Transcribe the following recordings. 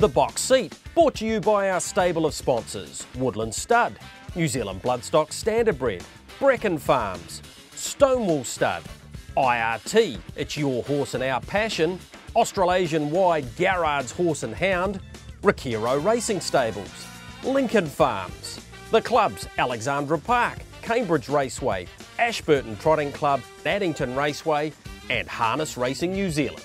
The Box Seat, brought to you by our stable of sponsors: Woodland Stud, New Zealand Bloodstock Standardbred, Bracken Farms, Stonewall Stud, IRT, it's your horse and our passion, Australasian-wide Garrard's Horse and Hound, Rakiro Racing Stables, Lincoln Farms, The Clubs, Alexandra Park, Cambridge Raceway, Ashburton Trotting Club, Addington Raceway, and Harness Racing New Zealand.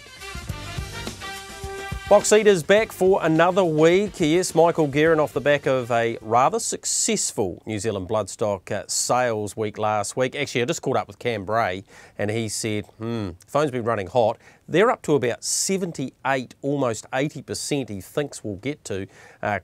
Box Seat is back for another week. Yes, Michael Guerin off the back of a rather successful New Zealand Bloodstock sales week last week. Actually, I just caught up with Cam Bray and he said, phone's been running hot. They're up to about 78, almost 80% he thinks we'll get to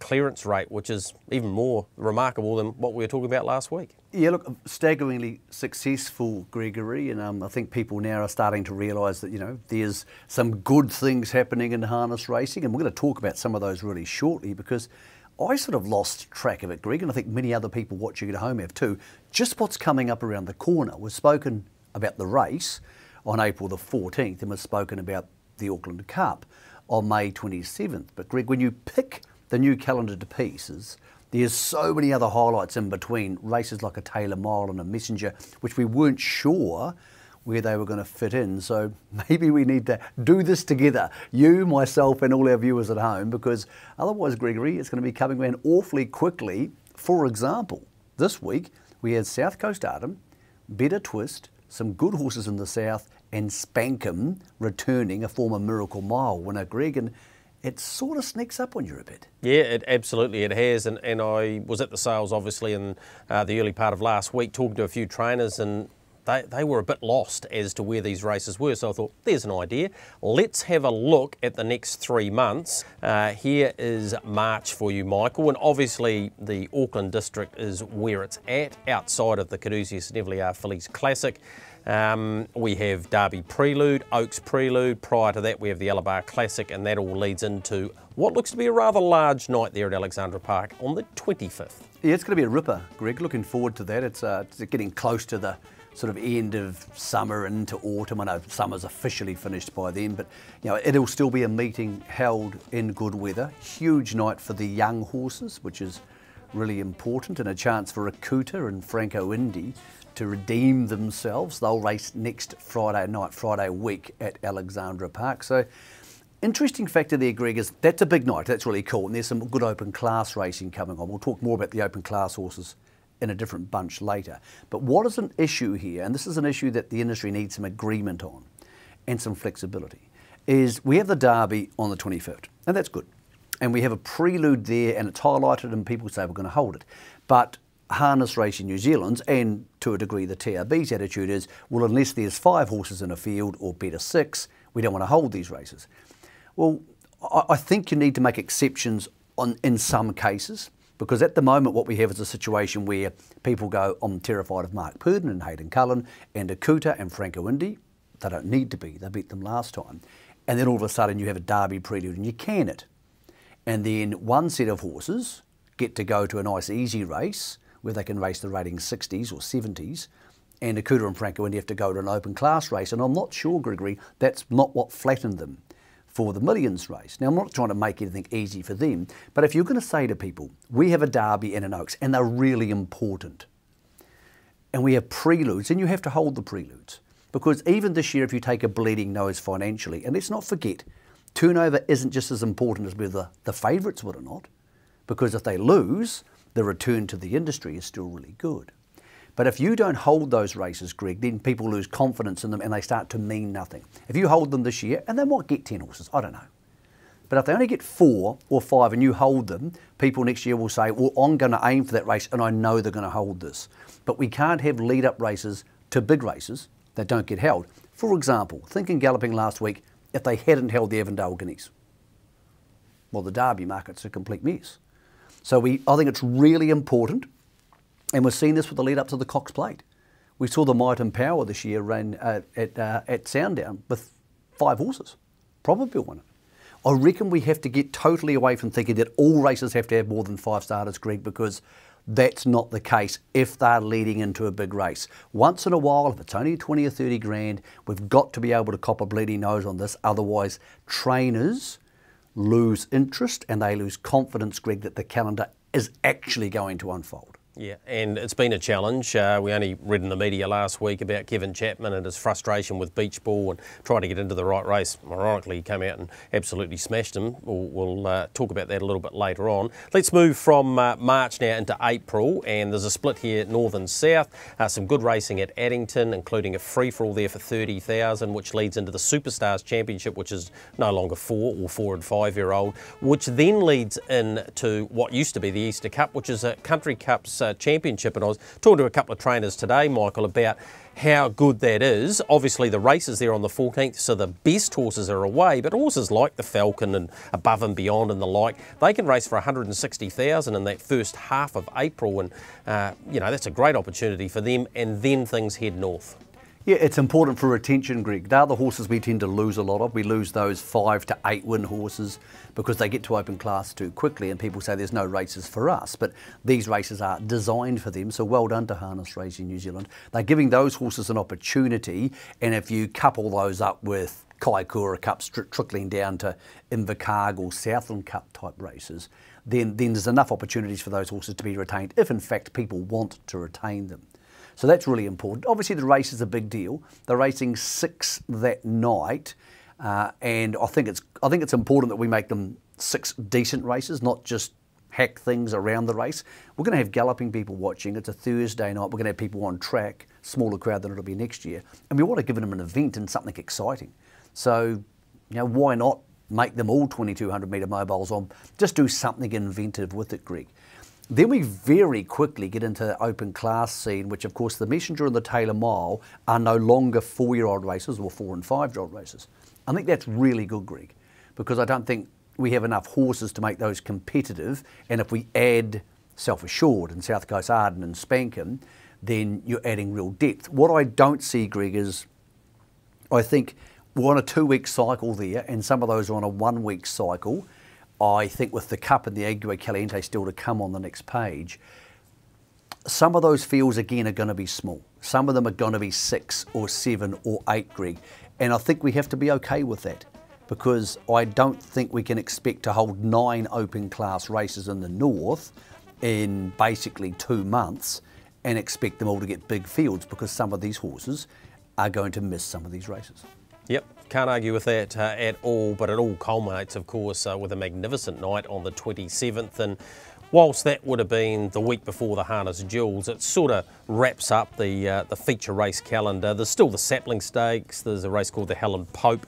clearance rate, which is even more remarkable than what we were talking about last week. Yeah, look, staggeringly successful, Gregory, and I think people now are starting to realise that, you know, there's some good things happening in harness racing, and we're going to talk about some of those really shortly, because I sort of lost track of it, Greg, and I think many other people watching at home have too. Just what's coming up around the corner. We've spoken about the race on April the 14th, and we've spoken about the Auckland Cup on May 27th. But Greg, when you pick the new calendar to pieces, there's so many other highlights in between, races like a Taylor Mile and a Messenger, which we weren't sure where they were going to fit in. So maybe we need to do this together, you, myself, and all our viewers at home, because otherwise, Gregory, it's going to be coming around awfully quickly. For example, this week we had South Coast Artem, Better Twist, some good horses in the south, and Spankum returning, a former Miracle Mile winner, Greg, and it sort of sneaks up on you a bit. Yeah, absolutely it has, and I was at the sales obviously in the early part of last week talking to a few trainers, and they were a bit lost as to where these races were, so I thought, there's an idea. Let's have a look at the next 3 months. Here is March for you, Michael, and obviously the Auckland district is where it's at, outside of the Caduceus Neville Fillies Classic. We have Derby Prelude, Oaks Prelude, prior to that we have the Alabar Classic, and that all leads into what looks to be a rather large night there at Alexandra Park on the 25th. Yeah, it's going to be a ripper, Greg, looking forward to that. It's getting close to the sort of end of summer and into autumn. I know summer's officially finished by then, but you know, it'll still be a meeting held in good weather. Huge night for the young horses, which is really important, and a chance for Akuta and Franco Indy to redeem themselves. They'll race next Friday night, Friday week at Alexandra Park. So interesting factor there, Greg, is that's a big night. That's really cool. And there's some good open class racing coming on. We'll talk more about the open class horses in a different bunch later. But what is an issue here, and this is an issue that the industry needs some agreement on and some flexibility, is we have the Derby on the 25th, and that's good. And we have a prelude there, and it's highlighted, and people say we're going to hold it. But Harness Racing New Zealand's, and to a degree the TRB's attitude is, well, unless there's 5 horses in a field, or better 6, we don't want to hold these races. Well, I think you need to make exceptions in some cases, because at the moment what we have is a situation where people go, I'm terrified of Mark Purdon and Hayden Cullen and Akuta and Franco Indy. They don't need to be, they beat them last time. And then all of a sudden you have a Derby Prelude and you can it. And then one set of horses get to go to a nice easy race where they can race the rating 60s or 70s, and Akuta and Franco Indy have to go to an open class race. And I'm not sure, Gregory, that's not what flattened them for the Millions race. Now, I'm not trying to make anything easy for them, but if you're going to say to people, we have a Derby and an Oaks, and they're really important, and we have preludes, and you have to hold the preludes. Because even this year, if you take a bleeding nose financially, and let's not forget, turnover isn't just as important as whether the favourites would or not, because if they lose, the return to the industry is still really good. But if you don't hold those races, Greg, then people lose confidence in them and they start to mean nothing. If you hold them this year, and they might get 10 horses, I don't know. But if they only get 4 or 5 and you hold them, people next year will say, well, I'm going to aim for that race and I know they're going to hold this. But we can't have lead-up races to big races that don't get held. For example, thinking galloping last week, if they hadn't held the Avondale Guineas, well, the Derby market's a complete mess. So I think it's really important, and we've seen this with the lead up to the Cox Plate. We saw the Might and Power this year ran at Sandown with 5 horses, probably winner. I reckon we have to get totally away from thinking that all races have to have more than 5 starters, Greg, because that's not the case if they're leading into a big race. Once in a while, if it's only 20 or 30 grand, we've got to be able to cop a bleeding nose on this. Otherwise, trainers lose interest and they lose confidence, Greg, that the calendar is actually going to unfold. Yeah, and it's been a challenge. We only read in the media last week about Kevin Chapman and his frustration with beach ball and trying to get into the right race. Ironically, he came out and absolutely smashed him. We'll talk about that a little bit later on. Let's move from March now into April, and there's a split here, north and south. Some good racing at Addington, including a free-for-all there for 30,000, which leads into the Superstars Championship, which is no longer 4 and 5-year-old, which then leads into what used to be the Easter Cup, which is a Country Cup's championship. And I was talking to a couple of trainers today, Michael, about how good that is. Obviously the race is there on the 14th, so the best horses are away, but horses like the Falcon and Above and Beyond and the like, they can race for 160,000 in that first half of April, and you know, that's a great opportunity for them, and then things head north. Yeah, it's important for retention, Greg. They're the horses we tend to lose a lot of. We lose those 5 to 8 win horses because they get to open class too quickly, and people say there's no races for us. But these races are designed for them, so well done to Harness Racing New Zealand. They're giving those horses an opportunity, and if you couple those up with Kaikoura Cups trickling down to Invercargill, Southland Cup type races, then there's enough opportunities for those horses to be retained if in fact people want to retain them. So that's really important. Obviously the race is a big deal. They're racing 6 that night, and I think it's important that we make them 6 decent races, not just hack things around the race. We're going to have galloping people watching. It's a Thursday night. We're going to have people on track, smaller crowd than it'll be next year, and we want to give them an event and something exciting. So, you know, why not make them all 2,200 metre mobiles on? Just do something inventive with it, Greg. Then we very quickly get into the open class scene, which of course the Messenger and the Taylor Mile are no longer 4-year-old races or 4 and 5-year-old races. I think that's really good, Greg, because I don't think we have enough horses to make those competitive, and if we add Self Assured and South Coast Arden and Spankham, then you're adding real depth. What I don't see, Greg, is I think we're on a 2-week cycle there, and some of those are on a 1-week cycle. I think with the Cup and the Agua Caliente still to come on the next page, some of those fields again are going to be small. Some of them are going to be 6 or 7 or 8, Greg. And I think we have to be okay with that, because I don't think we can expect to hold 9 open class races in the north in basically 2 months and expect them all to get big fields, because some of these horses are going to miss some of these races. Yep, can't argue with that at all, but it all culminates, of course, with a magnificent night on the 27th, and whilst that would have been the week before the Harness Jewels, it sort of wraps up the feature race calendar. There's still the Sapling Stakes, there's a race called the Helen Pope,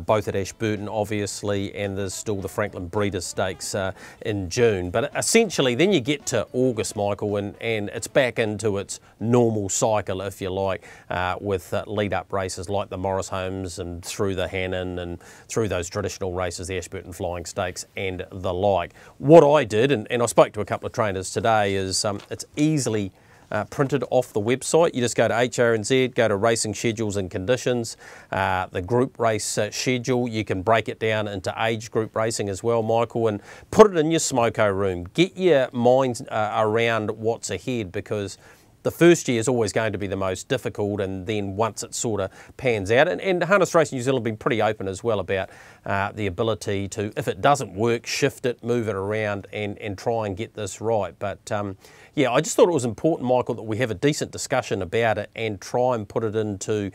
both at Ashburton obviously, and there's still the Franklin Breeders' Stakes in June. But essentially then you get to August, Michael, and it's back into its normal cycle, if you like, with lead-up races like the Morris Homes and through the Hannon and through those traditional races, the Ashburton Flying Stakes and the like. What I did, and I spoke to a couple of trainers today, is it's easily printed off the website. You just go to HRNZ, go to Racing Schedules and Conditions, the group race schedule. You can break it down into age group racing as well, Michael, and put it in your smoko room. Get your mind around what's ahead, because the first year is always going to be the most difficult, and then once it sort of pans out, and Harness Racing New Zealand have been pretty open as well about the ability to, if it doesn't work, shift it, move it around, and try and get this right. But yeah, I just thought it was important, Michael, that we have a decent discussion about it and try and put it into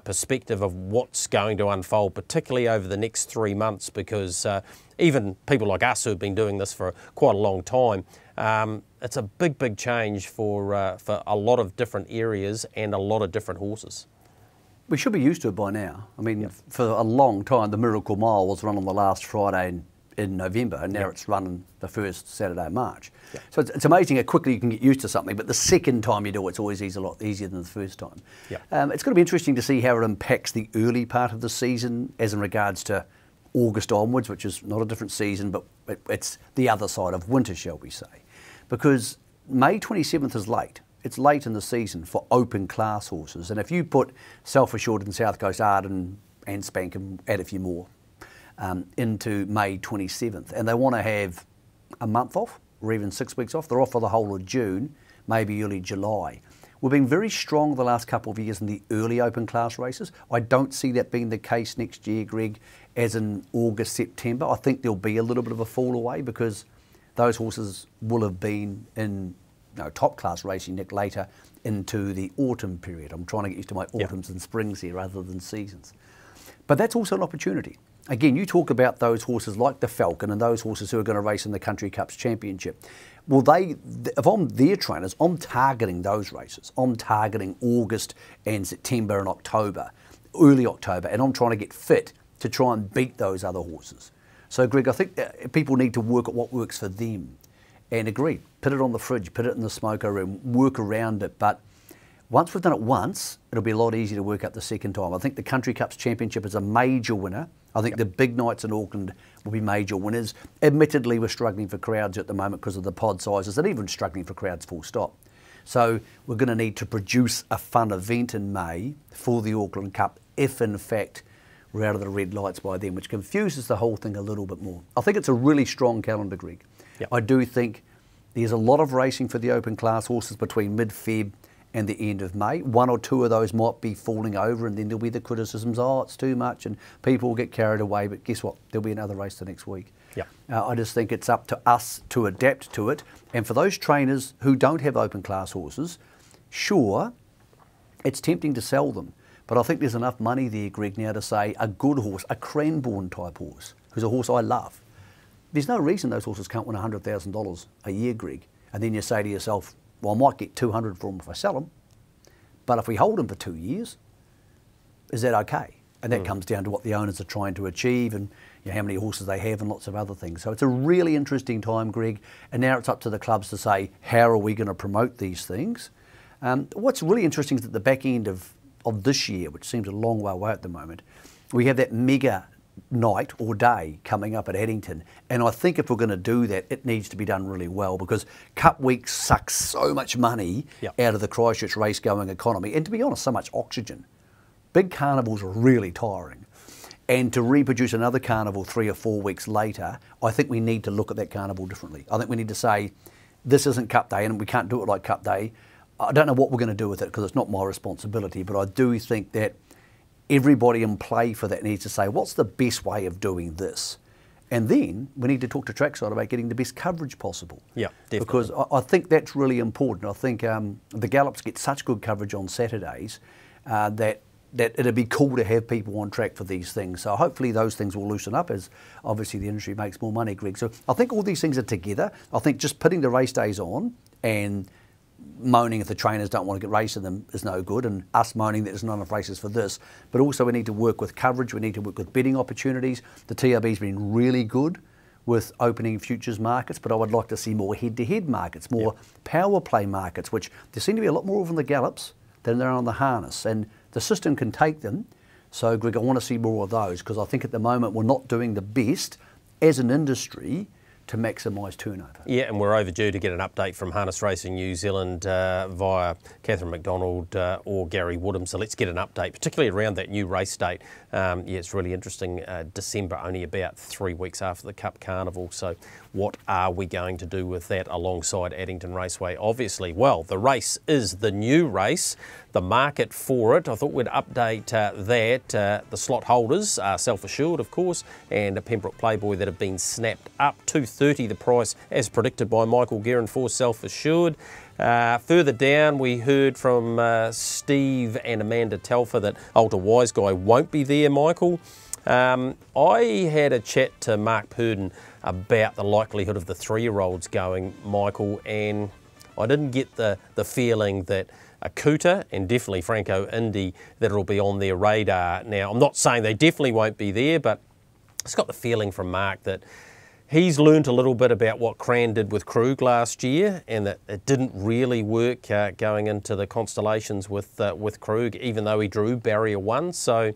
perspective of what's going to unfold, particularly over the next 3 months, because even people like us who have been doing this for quite a long time, it's a big, big change for a lot of different areas and a lot of different horses. We should be used to it by now. I mean, for a long time, the Miracle Mile was run on the last Friday in November, and now it's running the first Saturday of March. So it's amazing how quickly you can get used to something, but the second time you do it, it's always a lot easier than the first time. It's going to be interesting to see how it impacts the early part of the season, as in regards to August onwards, which is not a different season, but it's the other side of winter, shall we say. Because May 27th is late. It's late in the season for open class horses. And if you put Self Assured and South Coast Arden and Spankham, add a few more, into May 27th, and they want to have a month off or even 6 weeks off, they're off for the whole of June, maybe early July. we've been very strong the last couple of years in the early open class races. I don't see that being the case next year, Greg, as in August, September. I think there'll be a little bit of a fall away because those horses will have been in top class racing, Nick, later into the autumn period. I'm trying to get used to my autumns and springs here rather than seasons. But that's also an opportunity. Again, you talk about those horses like the Falcon and those horses who are going to race in the Country Cups Championship. Well, if I'm their trainers, I'm targeting those races. I'm targeting August and September and October, early October, and I'm trying to get fit to try and beat those other horses. So, Greg, I think people need to work at what works for them. And agree, put it on the fridge, put it in the smoker room, work around it. But once we've done it once, it'll be a lot easier to work out the second time. I think the Country Cups Championship is a major winner. I think the big nights in Auckland will be major winners. Admittedly, we're struggling for crowds at the moment because of the pod sizes and even struggling for crowds full stop. So we're going to need to produce a fun event in May for the Auckland Cup if, in fact, we're out of the red lights by then, which confuses the whole thing a little bit more. I think it's a really strong calendar, Greg. Yep. I do think there's a lot of racing for the open class horses between mid-Feb and the end of May. One or two of those might be falling over, and then there'll be the criticisms, oh, it's too much, and people will get carried away, but guess what? There'll be another race the next week. Yep. I just think it's up to us to adapt to it. And for those trainers who don't have open class horses, sure, it's tempting to sell them. But I think there's enough money there, Greg, now to say a good horse, a Cranbourne type horse, who's a horse I love. There's no reason those horses can't win $100,000 a year, Greg. And then you say to yourself, well, I might get $200 for them if I sell them, but if we hold them for 2 years, is that okay? And that comes down to what the owners are trying to achieve and how many horses they have and lots of other things. So it's a really interesting time, Greg, and now it's up to the clubs to say, how are we going to promote these things? What's really interesting is at the back end of this year, which seems a long way away at the moment, we have that mega night or day coming up at Addington, and I think if we're going to do that, it needs to be done really well because Cup Week sucks so much money out of the Christchurch race going economy, and to be honest, so much oxygen. Big carnivals are really tiring, and to reproduce another carnival 3 or 4 weeks later, I think we need to look at that carnival differently. I think we need to say, this isn't Cup Day and we can't do it like Cup Day. I don't know what we're going to do with it because it's not my responsibility, but I do think that everybody in play for that needs to say, what's the best way of doing this? And then we need to talk to trackside about getting the best coverage possible. Yeah, definitely. Because I think that's really important. I think the Gallops get such good coverage on Saturdays that it'd be cool to have people on track for these things. So hopefully those things will loosen up as obviously the industry makes more money, Greg. So I think all these things are together. I think just putting the race days on and moaning if the trainers don't want to get racing them is no good, and us moaning that there's not enough races for this. But also we need to work with coverage, we need to work with betting opportunities. The TRB's been really good with opening futures markets, but I would like to see more head-to-head markets, more power play markets, which there seem to be a lot more of on the Gallops than there are on the harness, and the system can take them. So, Greg, I want to see more of those because I think at the moment we're not doing the best as an industry to maximise turnover. Yeah, and we're overdue to get an update from Harness Racing New Zealand via Catherine McDonald or Gary Woodham. So let's get an update, particularly around that new race date. Yeah, it's really interesting. December, only about 3 weeks after the Cup Carnival. So what are we going to do with that alongside Addington Raceway? Obviously, well, the race is the new race. The market for it, I thought we'd update that. The slot holders are Self-Assured, of course, and a Pembroke Playboy that have been snapped up. $2.30 the price, as predicted by Michael Guerin for Self-Assured. Further down, we heard from Steve and Amanda Telfer that Ultra Wise Guy won't be there, Michael. I had a chat to Mark Purdon about the likelihood of the 3-year-olds going, Michael, and I didn't get the feeling that Akuta and definitely Franco Indy that it'll be on their radar. Now, I'm not saying they definitely won't be there, but it's got the feeling from Mark that he's learnt a little bit about what Cran did with Krug last year, and that it didn't really work going into the Constellations with Krug, even though he drew barrier 1. So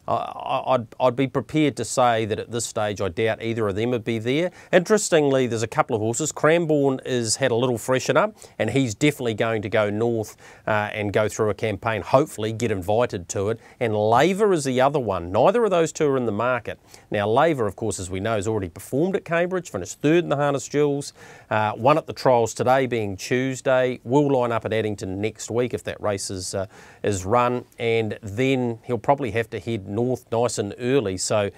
I'd be prepared to say that at this stage I doubt either of them would be there. Interestingly, there's a couple of horses. Cranbourne has had a little freshen up, and he's definitely going to go north and go through a campaign, hopefully get invited to it. And Laver is the other one. Neither of those two are in the market. Now Laver, of course, as we know, has already performed at Cambridge, finished third in the Harness Duels, won at the trials today being Tuesday, will line up at Addington next week if that race is run, and then he'll probably have to head north nice and early. So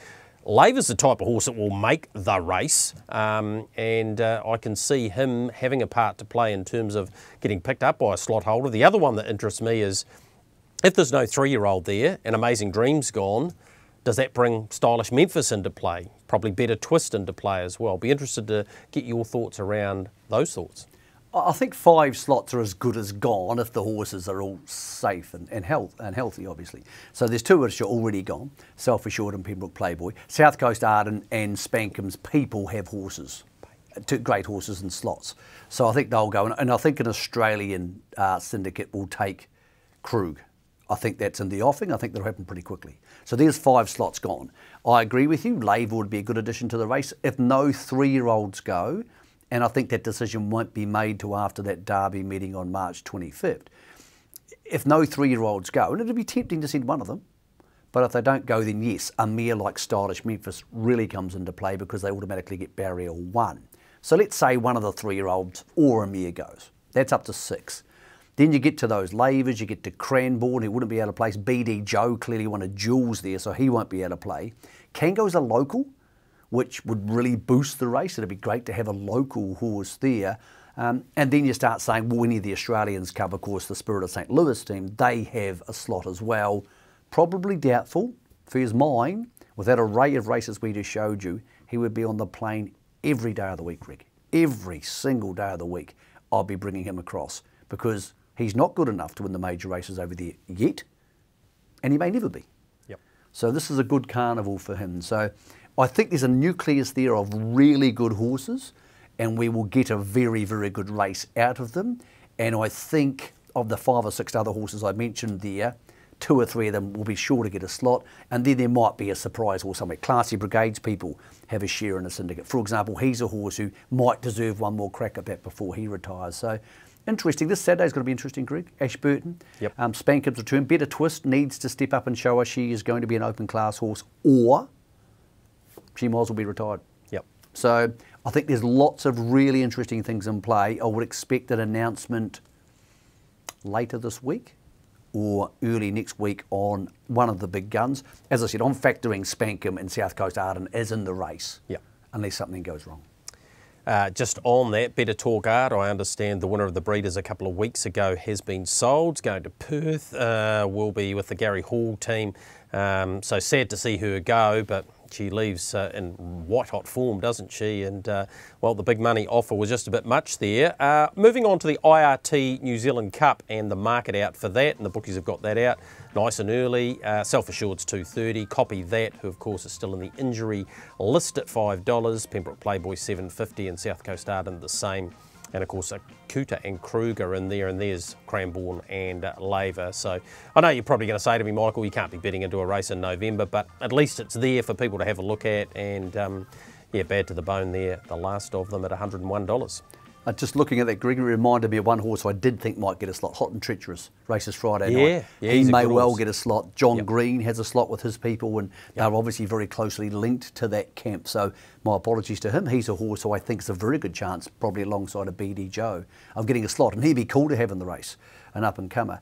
Laver's the type of horse that will make the race, and I can see him having a part to play in terms of getting picked up by a slot holder. The other one that interests me is if there's no 3-year-old there and Amazing Dream's gone, does that bring Stylish Memphis into play? Probably Better Twist into play as well. Be interested to get your thoughts around those thoughts. I think 5 slots are as good as gone if the horses are all safe and healthy, obviously. So there's 2 which are already gone, Self Assured and Pembroke Playboy. South Coast Arden and Spankum's people have horses, 2 great horses in slots. So I think they'll go, and I think an Australian syndicate will take Krug. I think that's in the offing. I think that'll happen pretty quickly. So there's 5 slots gone. I agree with you. Laver would be a good addition to the race. If no 3-year-olds go, and I think that decision won't be made till after that Derby meeting on March 25th. If no 3-year-olds go, and it'll be tempting to send one of them, but if they don't go, then yes, a mare like Stylish Memphis really comes into play because they automatically get barrier 1. So let's say one of the 3-year-olds or a mare goes. That's up to 6. Then you get to those Lavers, you get to Cranbourne, who wouldn't be able to place. BD Joe clearly won a Jules there, so he won't be able to play. Kango's a local, which would really boost the race. It'd be great to have a local horse there. And then you start saying, well, any of the Australians cover, of course, the Spirit of St. Louis team, they have a slot as well. Probably doubtful. For his mine, with that array of races we just showed you, he would be on the plane every day of the week, Rick. Every single day of the week, I'll be bringing him across because he's not good enough to win the major races over there yet, and he may never be. Yep. So this is a good carnival for him. So I think there's a nucleus there of really good horses, and we will get a very, very good race out of them. And I think of the 5 or 6 other horses I mentioned there, 2 or 3 of them will be sure to get a slot, and then there might be a surprise horse somewhere. Classy Brigades people have a share in a syndicate. For example, he's a horse who might deserve one more crack at that before he retires. So interesting. This Saturday's going to be interesting, Greg. Ashburton. Yep. Spankum's return. Better Twist needs to step up and show us she is going to be an open class horse, or she might as well be retired. Yep. So I think there's lots of really interesting things in play. I would expect an announcement later this week or early next week on one of the big guns. As I said, I'm factoring Spankum and South Coast Arden as in the race, Yep. unless something goes wrong. Just on that, Better Talk Art, I understand the winner of the Breeders a couple of weeks ago has been sold. It's going to Perth, will be with the Gary Hall team. So sad to see her go, but she leaves in white hot form, doesn't she? And well, the big money offer was just a bit much there. Moving on to the IRT New Zealand Cup and the market out for that, and the bookies have got that out nice and early. Self Assured's $2.30. Copy That, who of course is still in the injury list at $5. Pembroke Playboy $7.50 and South Coast Arden the same. And of course, Cooter and Kruger in there, and there's Cranbourne and Laver. So I know you're probably going to say to me, Michael, you can't be betting into a race in November, but at least it's there for people to have a look at. And yeah, bad to the bone there, the last of them at $101. Just looking at that, Gregory reminded me of one horse I did think might get a slot. Hot and Treacherous, races Friday night. Yeah, he may well horse. get a slot. John Yep. Green has a slot with his people, and they're obviously very closely linked to that camp. So my apologies to him. He's a horse who I think is a very good chance, probably alongside a BD Joe, of getting a slot, and he'd be cool to have in the race, an up-and-comer.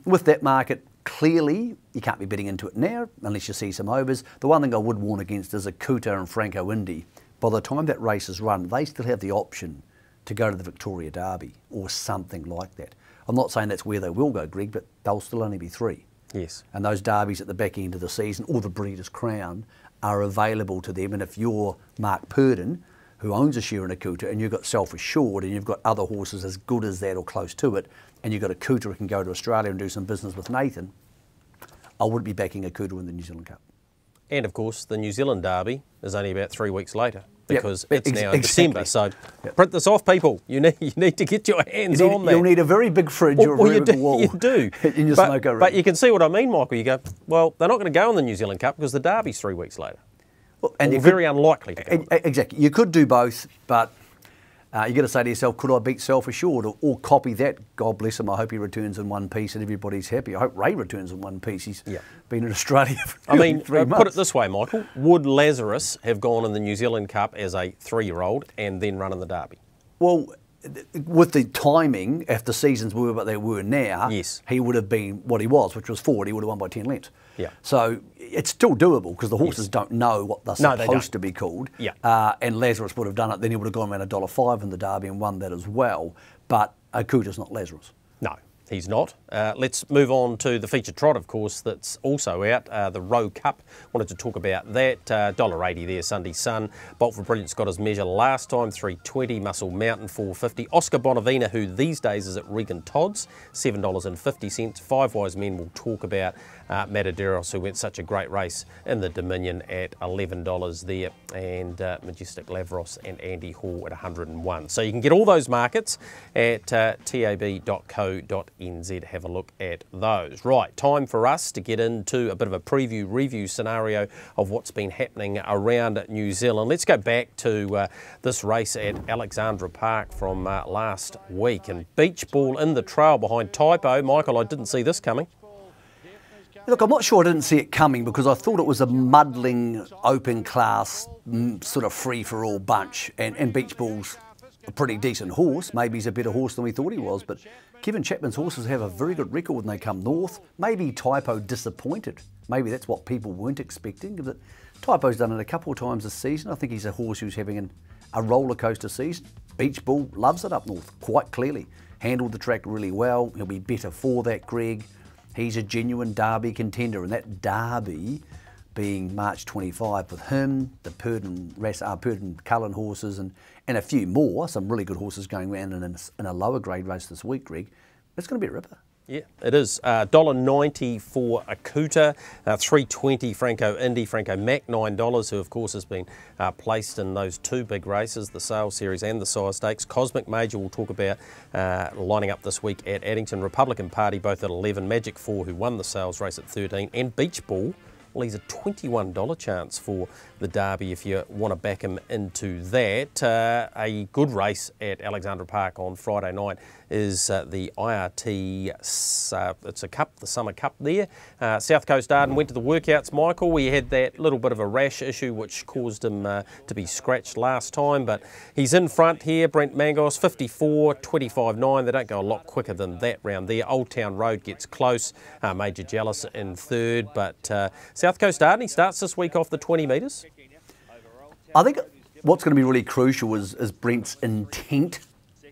With that market, clearly, you can't be betting into it now unless you see some overs. The one thing I would warn against is a Cooter and Franco Indy. By the time that race is run, they still have the option to go to the Victoria Derby or something like that. I'm not saying that's where they will go, Greg, but they'll still only be 3. Yes. And those derbies at the back end of the season, or the Breeders' Crown, are available to them. And if you're Mark Purdon, who owns a share in a Cooter, and you've got Self Assured, and you've got other horses as good as that or close to it, and you've got a Cooter who can go to Australia and do some business with Nathan, I would be backing a Cooter in the New Zealand Cup. And of course, the New Zealand Derby is only about 3 weeks later. because Yep, it's now exactly. December. So print this off, people. You need to get your hands on that. You'll need a very big fridge or a very big wall. You do. In your smoker room. But you can see what I mean, Michael. You go, well, they're not going to go in the New Zealand Cup because the Derby's 3 weeks later. Well, and you're very unlikely to go. Exactly. You could do both, but you got to say to yourself, could I beat Self Assured or copy that? God bless him. I hope he returns in one piece and everybody's happy. I hope Ray returns in one piece. He's been in Australia for 3 months. Put it this way, Michael. Would Lazarus have gone in the New Zealand Cup as a 3-year-old and then run in the Derby? Well, with the timing, if the seasons were what they were now, yes, he would have been what he was, which was 4. He would have won by 10 lengths. Yeah. So it's still doable because the horses don't know what they're supposed to be called. Yeah. And Lazarus would have done it. Then he would have gone around $1.05 in the Derby and won that as well. But Okuta's not Lazarus. No. He's not. Let's move on to the feature trot, of course, that's also out, the Rowe Cup. Wanted to talk about that. $1.80 there, Sunday Sun. Bolt for Brilliance got his measure last time, $3.20. Muscle Mountain, $4.50. Oscar Bonavina, who these days is at Regan Todd's, $7.50. Five Wise Men will talk about Mataderos, who went such a great race in the Dominion at $11 there, and Majestic Lavros and Andy Hall at 101. So you can get all those markets at tab.co.nz. Have a look at those. Right, time for us to get into a bit of a review scenario of what's been happening around New Zealand. Let's go back to this race at Alexandra Park from last week, and Beach Ball in the trail behind Typo. Michael, I didn't see this coming. Look, I'm not sure I didn't see it coming because I thought it was a muddling, open class, sort of free-for-all bunch. And Beach Ball's a pretty decent horse. Maybe he's a better horse than we thought he was. But Kevin Chapman's horses have a very good record when they come north. Maybe Typo disappointed. Maybe that's what people weren't expecting. But Typo's done it a couple of times this season. I think he's a horse who's having a roller coaster season. Beach Ball loves it up north, quite clearly. Handled the track really well. He'll be better for that, Greg. He's a genuine Derby contender, and that Derby being March 25 with him, the Purdon Cullen horses, and a few more, some really good horses going around in a lower grade race this week, Greg. It's going to be a ripper. Yeah, it is. $1.90 for Akuta, $3.20 Franco Indy, Franco Mac $9, who of course has been placed in those 2 big races, the Sales Series and the Sire Stakes. Cosmic Major we'll talk about lining up this week at Addington. Republican Party both at 11, Magic 4 who won the Sales race at 13, and Beach Ball. Well, he's a $21 chance for the Derby if you want to back him into that. A good race at Alexandra Park on Friday night is the IRT, it's a cup, the Summer Cup there. South Coast Arden went to the workouts, Michael. We had that little bit of a rash issue which caused him to be scratched last time, but he's in front here. Brent Mangos, 54, 25.9. They don't go a lot quicker than that round there. Old Town Road gets close. Major Jealous in third, but South Coast Arden, he starts this week off the 20 metres. I think what's going to be really crucial is Brent's intent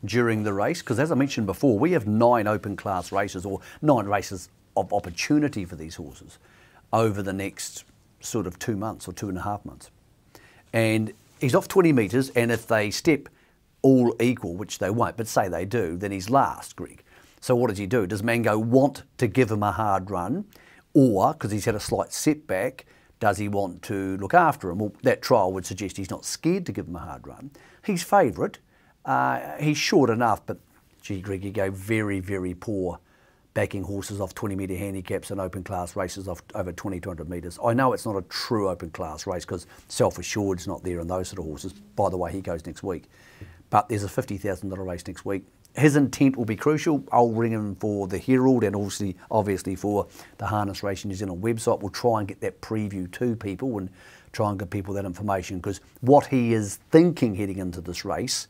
during the race, because as I mentioned before, we have 9 open class races, or 9 races of opportunity for these horses over the next sort of 2 months or 2.5 months. And he's off 20 metres, and if they step all equal, which they won't, but say they do, then he's last, Greg. So what does he do? Does Mango want to give him a hard run, or, because he's had a slight setback, does he want to look after him? Well, that trial would suggest he's not scared to give him a hard run. He's favourite. He's short enough, but gee, Greg, you go very, very poor backing horses off 20-metre handicaps and open class races off over 200 metres. I know it's not a true open class race because Self Assured's not there and those sort of horses. By the way, he goes next week. But there's a $50,000 race next week. His intent will be crucial. I'll ring him for the Herald and obviously for the Harness Racing New Zealand website. We'll try and get that preview to people and try and give people that information, because what he is thinking heading into this race,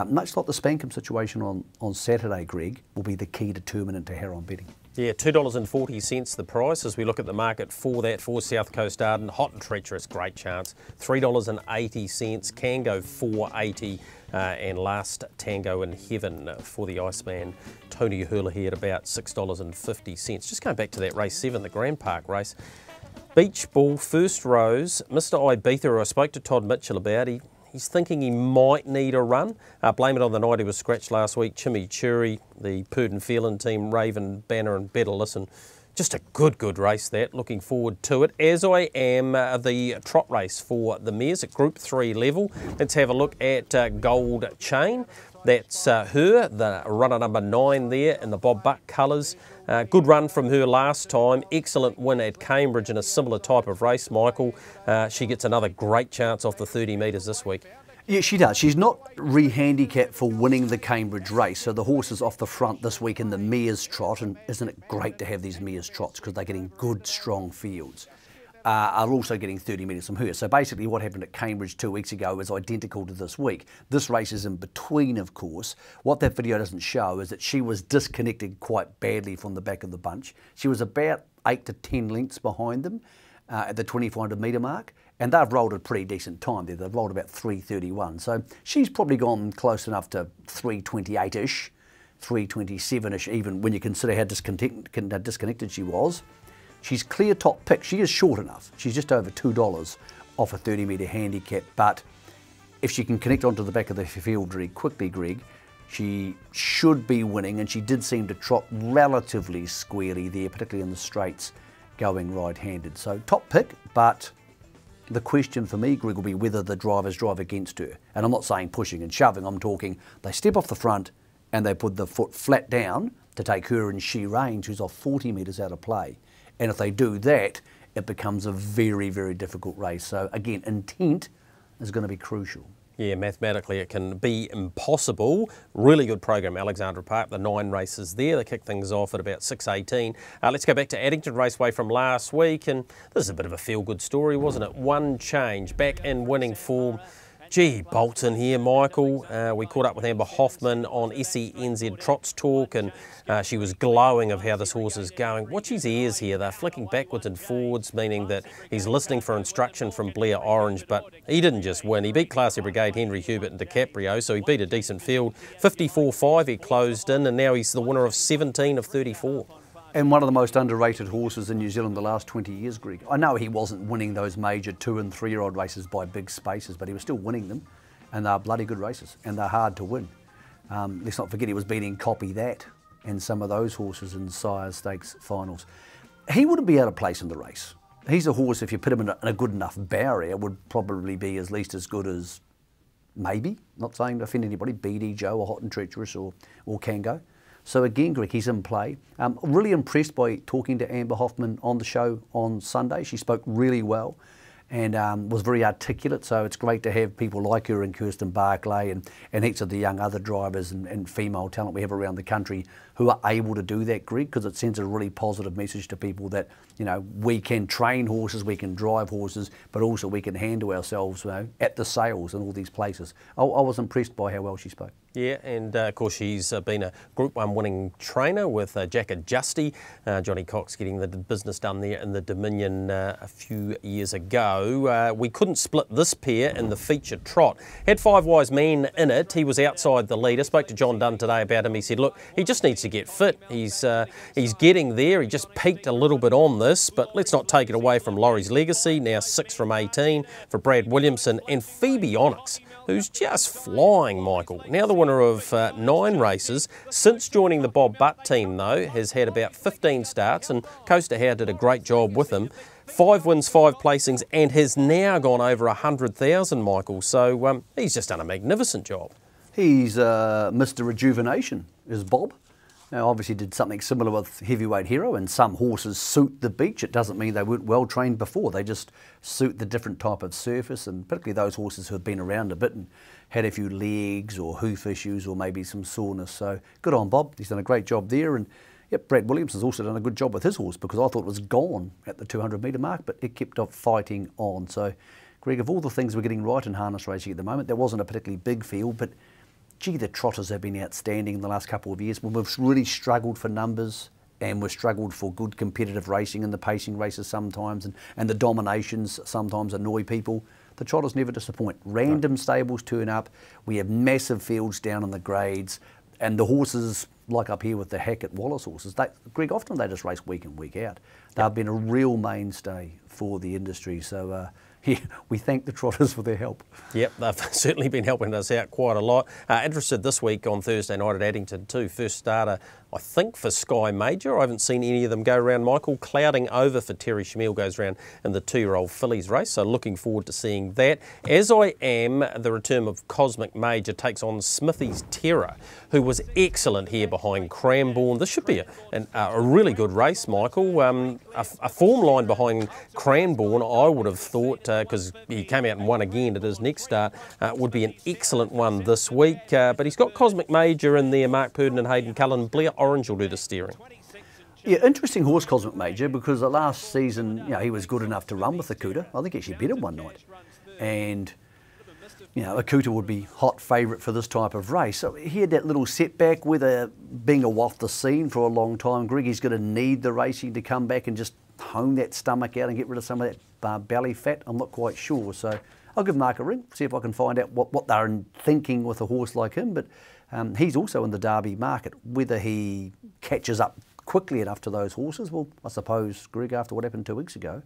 much like the Spankham situation on Saturday, Greg, will be the key determinant to how I'm betting. Yeah, $2.40 the price as we look at the market for that for South Coast Arden. Hot and Treacherous, great chance. $3.80, can go $4.80, and Last Tango in Heaven for the Iceman. Tony Hurley at about $6.50. Just going back to that race 7, the Grand Park race. Beach Ball, first rose, Mr. Ibiza, who I spoke to Todd Mitchell about, he's thinking he might need a run. Blame it on the night he was scratched last week. Chimichurri, the Purdon Phelan team, Raven, Banner and Better Listen, Just a good race that, looking forward to it, as I am the trot race for the mares at Group 3 level. Let's have a look at Gold Chain. That's her, the runner number 9 there in the Bob Buck colours. Good run from her last time, excellent win at Cambridge in a similar type of race, Michael. She gets another great chance off the 30 metres this week. Yeah, she does. She's not re-handicapped for winning the Cambridge race, so the horse is off the front this week in the mares trot, and isn't it great to have these mares trots because they're getting good, strong fields. Are also getting 30 metres from her. So basically what happened at Cambridge 2 weeks ago is identical to this week. This race is in between, of course. What that video doesn't show is that she was disconnected quite badly from the back of the bunch. She was about 8 to 10 lengths behind them at the 2,400 metre mark. And they've rolled a pretty decent time there. They've rolled about 3:31. So she's probably gone close enough to 3:28-ish, 3:27-ish, even when you consider how disconnected she was. She's clear top pick. She is short enough. She's just over $2 off a 30 metre handicap. But if she can connect onto the back of the field very quickly, Greg, she should be winning. And she did seem to trot relatively squarely there, particularly in the straights, going right-handed. So top pick, but the question for me, Greg, will be whether the drivers drive against her. And I'm not saying pushing and shoving, I'm talking they step off the front and they put the foot flat down to take her and she range, who's off 40 metres out of play. And if they do that, it becomes a very, very difficult race. So again, intent is going to be crucial. Yeah, mathematically it can be impossible. Really good program, Alexandra Park, the 9 races there. They kick things off at about 6:18. Let's go back to Addington Raceway from last week, and this is a bit of a feel-good story, wasn't it? One change, back in winning form. Gee, Bolton here, Michael. We caught up with Amber Hoffman on SENZ Trots Talk, and she was glowing of how this horse is going. Watch his ears here. They're flicking backwards and forwards, meaning that he's listening for instruction from Blair Orange, but he didn't just win. He beat Classy Brigade, Henry Hubert and DiCaprio, so he beat a decent field. 54.5 he closed in, and now he's the winner of 17 of 34. And one of the most underrated horses in New Zealand the last 20 years, Greg. I know he wasn't winning those major 2- and 3-year-old races by big spaces, but he was still winning them, and they're bloody good races, and they're hard to win. Let's not forget he was beating Copy That and some of those horses in Sire Stakes finals. He wouldn't be out of place in the race. He's a horse, if you put him in a good enough barrier, would probably be at least as good as, maybe, not saying to offend anybody, BD Joe or Hot and Treacherous or Kango. So again, Greg, he's in play. Really impressed by talking to Amber Hoffman on the show on Sunday. She spoke really well and was very articulate. So it's great to have people like her and Kirsten Barclay and heaps of the young other drivers and female talent we have around the country who are able to do that, Greg, because it sends a really positive message to people that, you know, we can train horses, we can drive horses, but also we can handle ourselves, you know, at the sales and all these places. I was impressed by how well she spoke. Yeah, and of course she's been a Group 1 winning trainer with Jack Adjusty. Johnny Cox getting the business done there in the Dominion a few years ago. We couldn't split this pair in the feature trot. Had Five Wise Men in it. He was outside the leader. Spoke to John Dunn today about him. He said, look, he just needs to get fit. He's getting there. He just peaked a little bit on this, but let's not take it away from Laurie's Legacy. Now 6 from 18 for Brad Williamson and Phoebe Onyx, who's just flying, Michael. Now the winner of 9 races. Since joining the Bob Butt team, though, has had about 15 starts, and Coaster Howe did a great job with him. 5 wins, 5 placings, and has now gone over 100,000, Michael. So he's just done a magnificent job. He's Mr. Rejuvenation, is Bob. Now, obviously did something similar with Heavyweight Hero, and some horses suit the beach. It doesn't mean they weren't well trained before. They just suit the different type of surface, and particularly those horses who have been around a bit and had a few legs or hoof issues or maybe some soreness. So good on Bob. He's done a great job there. And yep, Brad Williamson's also done a good job with his horse, because I thought it was gone at the 200 metre mark, but it kept on fighting on. So, Greg, of all the things we're getting right in harness racing at the moment, there wasn't a particularly big field, but gee, the trotters have been outstanding in the last couple of years. We've really struggled for numbers, and we've struggled for good competitive racing in the pacing races sometimes, and the dominations sometimes annoy people. The trotters never disappoint. Random stables turn up. We have massive fields down in the grades, and the horses, like up here with the Hackett Wallace horses, Greg, often they just race week in, week out. They've been a real mainstay for the industry. So yeah, we thank the trotters for their help. Yep, they've certainly been helping us out quite a lot. Interested this week on Thursday night at Addington too. First starter I think for Sky Major. I haven't seen any of them go around, Michael. Clouding over for Terry Shamil goes around in the 2-year-old fillies race, so looking forward to seeing that. As I am, the return of Cosmic Major takes on Smithy's Terror, who was excellent here behind Cranbourne. This should be a really good race, Michael. A form line behind Cranbourne, I would have thought, because he came out and won again at his next start, would be an excellent one this week. But he's got Cosmic Major in there, Mark Purdon and Hayden Cullen. Blair Orange will do the steering. Yeah, interesting horse, Cosmic Major, because the last season, he was good enough to run with Akuta. I think he actually beat him one night. And, Akuta would be hot favourite for this type of race. So he had that little setback, whether being off the scene for a long time, Greg, he's going to need the racing to come back and just hone that stomach out and get rid of some of that belly fat. I'm not quite sure. So I'll give Mark a ring, see if I can find out what they're thinking with a horse like him. But he's also in the Derby market. Whether he catches up quickly enough to those horses, well, I suppose, Greg, after what happened 2 weeks ago,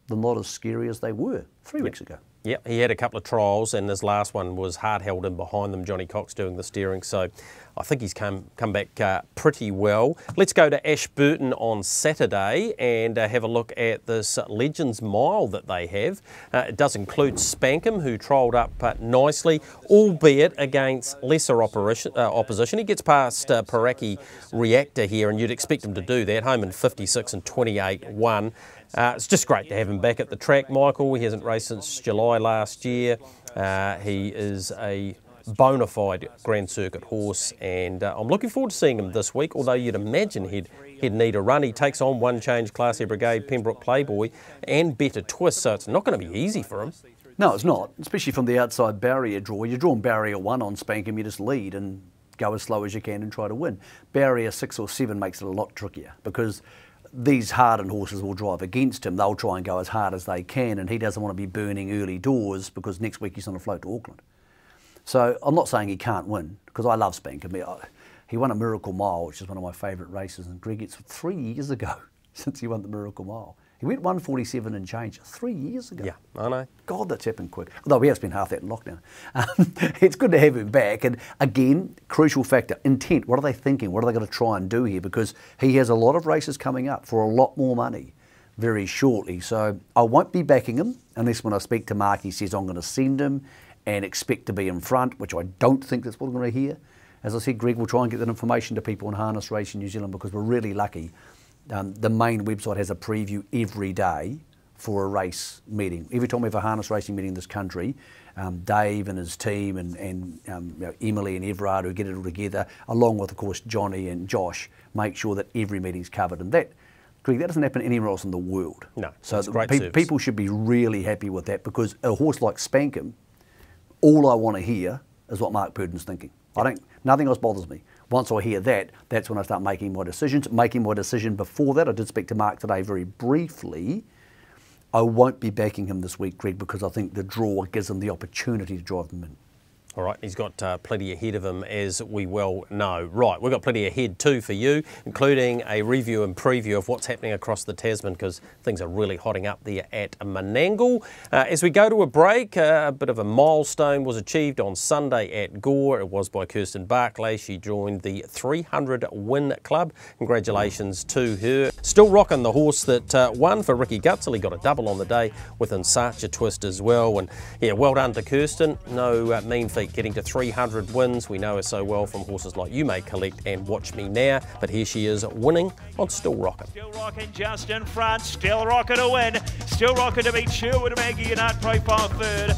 they're not as scary as they were 3 weeks ago. Yeah, he had a couple of trials, and his last one was hard held in behind them, Johnny Cox doing the steering, so I think he's come back pretty well. Let's go to Ashburton on Saturday and have a look at this Legends Mile that they have. It does include Spankham, who trialled up nicely, albeit against lesser opposition. He gets past Paraki Reactor here, and you'd expect him to do that, home in 56 and 28-1. It's just great to have him back at the track, Michael. He hasn't raced since July last year. He is a bona fide Grand Circuit horse, and I'm looking forward to seeing him this week, although you'd imagine he'd need a run. He takes on One Change, Classy Brigade, Pembroke Playboy and Better Twist, so it's not going to be easy for him. No, it's not, especially from the outside barrier draw. You're drawing barrier 1 on Spankham, you just lead and go as slow as you can and try to win. Barrier 6 or 7 makes it a lot trickier, because these hardened horses will drive against him. They'll try and go as hard as they can, and he doesn't want to be burning early doors because next week he's on a float to Auckland. So I'm not saying he can't win, because I love Spankham. He won a Miracle Mile, which is one of my favourite races, and Greg, it's 3 years ago since he won the Miracle Mile. He went 147 and change 3 years ago. Yeah, I know. God, that's happened quick. Although we have spent half that in lockdown. It's good to have him back. And again, crucial factor, intent. What are they thinking? What are they going to try and do here? Because he has a lot of races coming up for a lot more money very shortly. So I won't be backing him unless when I speak to Mark, he says I'm going to send him and expect to be in front, which I don't think that's what I'm going to hear. As I said, Greg, we'll try and get that information to people in Harness Racing New Zealand, because we're really lucky. The main website has a preview every day for a race meeting. Every time we have a harness racing meeting in this country, Dave and his team and Emily and Everard, who get it all together, along with, of course, Johnny and Josh, make sure that every meeting's covered. And that, Greg, that doesn't happen anywhere else in the world. No, so it's great people should be really happy with that, because a horse like Spankham, all I want to hear is what Mark Purdon's thinking. Nothing else bothers me. Once I hear that, that's when I start making my decisions. Making my decision before that, I did speak to Mark today very briefly. I won't be backing him this week, Greg, because I think the draw gives him the opportunity to drive them in. All right, he's got plenty ahead of him, as we well know. Right, we've got plenty ahead too for you, including a review and preview of what's happening across the Tasman, because things are really hotting up there at Menangle. As we go to a break, a bit of a milestone was achieved on Sunday at Gore. It was by Kirsten Barclay. She joined the 300 win club. Congratulations to her. Still rocking the horse that won for Ricky Gutzel. He got a double on the day with Insacha Twist as well. And yeah, well done to Kirsten. No mean feat getting to 300 wins. We know her so well from horses like You May Collect and Watch Me Now, but here she is winning on Still Rockin'. Still Rockin' just in front, Still Rockin' to win, Still Rockin' to beat Sherwood, Maggie and Art Profile third.